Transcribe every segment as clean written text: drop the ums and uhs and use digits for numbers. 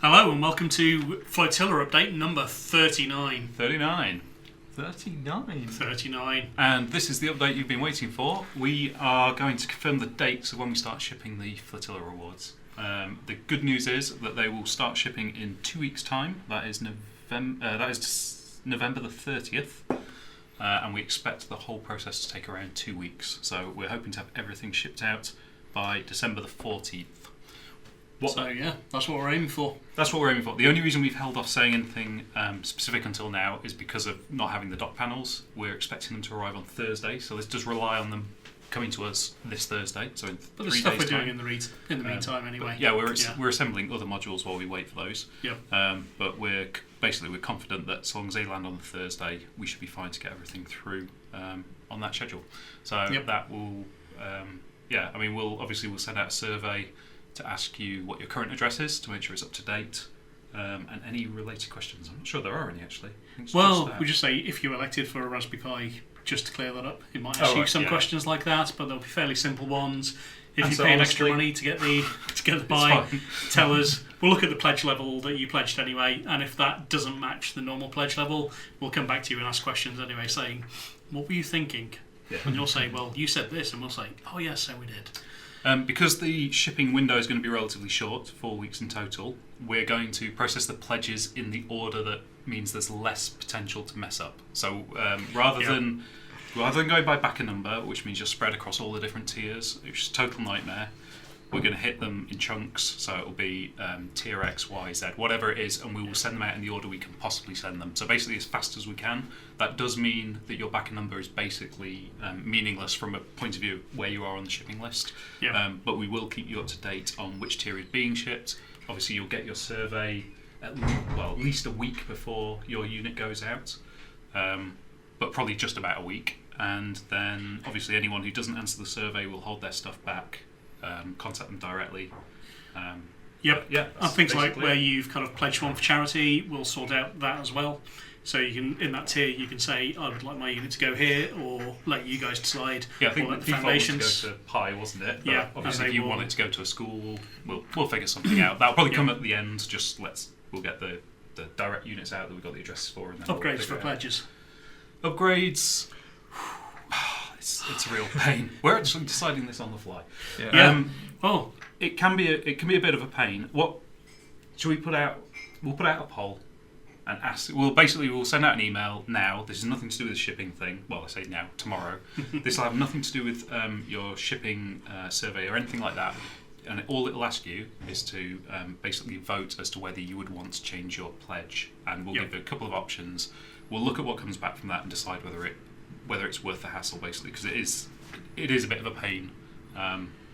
Hello and welcome to Flotilla update number 39. 39. 39. And this is the update you've been waiting for. We are going to confirm the dates of when we start shipping the Flotilla rewards. The good news is that they will start shipping in 2 weeks' time. That is November the 30th. And we expect the whole process to take around 2 weeks. So we're hoping to have everything shipped out by December the 14th. So yeah, that's what we're aiming for. That's what we're aiming for. The only reason we've held off saying anything specific until now is because of not having the dock panels. We're expecting them to arrive on Thursday, so this does rely on them coming to us this Thursday. So in But 3 there's stuff days' we're time. doing in the meantime anyway. Yeah, we're assembling other modules while we wait for those. Yep. But we're confident that as long as they land on the Thursday, we should be fine to get everything through on that schedule. So that will, we'll send out a survey to ask you what your current address is to make sure it's up to date, and any related questions. I'm not sure there are any actually. Well, we just say if you're elected for a Raspberry Pi, just to clear that up. It might ask you some questions like that, but they'll be fairly simple ones. If you paid extra money to get the Pi, tell us. We'll look at the pledge level that you pledged anyway, and if that doesn't match the normal pledge level, we'll come back to you and ask questions anyway, saying, "What were you thinking?" Yeah. And you'll say, "Well, you said this," and we'll say, "Oh yes, so we did." Because the shipping window is going to be relatively short, 4 weeks in total, we're going to process the pledges in the order that means there's less potential to mess up. So rather than going by backer number, which means you're spread across all the different tiers, which is a total nightmare, we're going to hit them in chunks. So it'll be tier X, Y, Z, whatever it is, and we will send them out in the order we can possibly send them. So basically as fast as we can. That does mean that your backer number is basically meaningless from a point of view of where you are on the shipping list. Yeah. But we will keep you up to date on which tier is being shipped. Obviously you'll get your survey at least a week before your unit goes out, but probably just about a week. And then obviously anyone who doesn't answer the survey will hold their stuff back. Contact them directly. And things like where you've kind of pledged one for charity, we'll sort out that as well. So you can, in that tier, you can say, "I would like my unit to go here," or let you guys decide. Yeah, I think the default was to go to Pi, wasn't it? But obviously, if you want it to go to a school, we'll figure something out. That'll probably come at the end. We'll get the direct units out that we've got the addresses for, and then upgrades for pledges. Upgrades. It's a real pain. We're actually deciding this on the fly. It can be a bit of a pain. What should we put out? We'll put out a poll and ask. We'll send out an email now. This has nothing to do with the shipping thing. Well, I say now, tomorrow. This will have nothing to do with your shipping survey or anything like that. And all it'll ask you is to basically vote as to whether you would want to change your pledge. And we'll give you a couple of options. We'll look at what comes back from that and decide whether it's worth the hassle, basically, because it is a bit of a pain.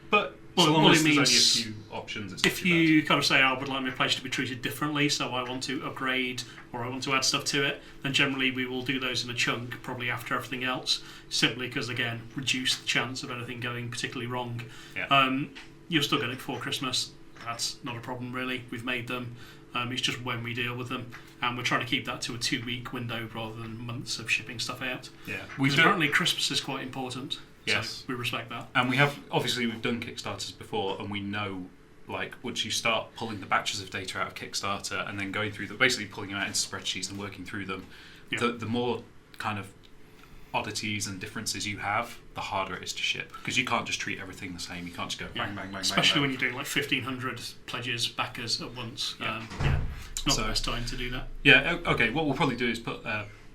But so long as there's only a few options, if you kind of say, "I would like my pledge to be treated differently, so I want to upgrade or I want to add stuff to it," then generally we will do those in a chunk, probably after everything else, simply because, again, reduce the chance of anything going particularly wrong. Yeah. You'll still get it before Christmas. That's not a problem, really. We've made them. It's just when we deal with them, and we're trying to keep that to a 2-week window rather than months of shipping stuff out. Yeah, apparently Christmas is quite important. Yes, so we respect that. And we've done Kickstarters before, and we know, once you start pulling the batches of data out of Kickstarter and then going through them, basically pulling them out into spreadsheets and working through them, the more kind of oddities and differences you have, the harder it is to ship, because you can't just treat everything the same. You can't just go bang, bang, bang, especially bang, when you're doing 1,500 pledges, backers at once. It's not the best time to do that. Yeah, okay, what we'll probably do is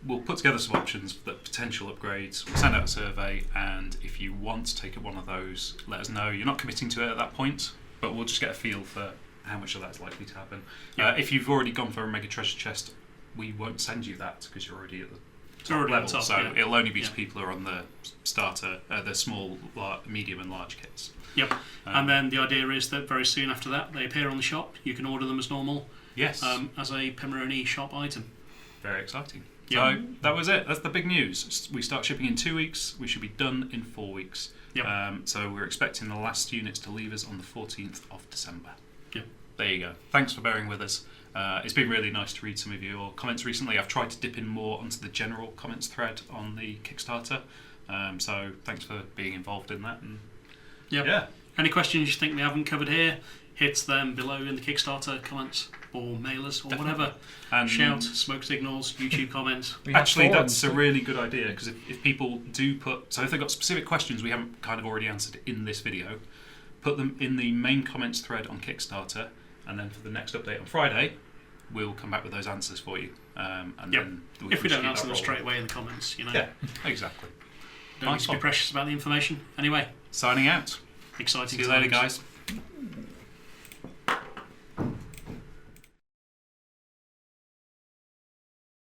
we'll put together some options for the potential upgrades. We'll send out a survey, and if you want to take up one of those, let us know. You're not committing to it at that point, but we'll just get a feel for how much of that's likely to happen. If you've already gone for a mega treasure chest, we won't send you that because you're already at the top level, so it'll only be to people who are on the starter, the small, medium and large kits. Yep. And then the idea is that very soon after that they appear on the shop. You can order them as normal. Yes. As a Pimmeroni shop item. Very exciting. Yep. So that was it. That's the big news. We start shipping in 2 weeks. We should be done in 4 weeks. Yep. So we're expecting the last units to leave us on the 14th of December. Yep. There you go. Thanks for bearing with us. It's been really nice to read some of your comments recently. I've tried to dip in more onto the general comments thread on the Kickstarter. So thanks for being involved in that. And Any questions you think we haven't covered here, hit them below in the Kickstarter comments or mailers or Definitely. whatever. And Shout, smoke signals, YouTube comments. We have actually, forums. that's a really good idea, because if people do put... So if they've got specific questions we haven't kind of already answered in this video, put them in the main comments thread on Kickstarter, and then for the next update on Friday, we'll come back with those answers for you. And Yep. then If we can don't keep answer that them rolling. straight away in the comments, you know. Yeah, exactly. Don't need Nice to be one. precious about the information. Anyway, Signing out. exciting See you later, times. guys.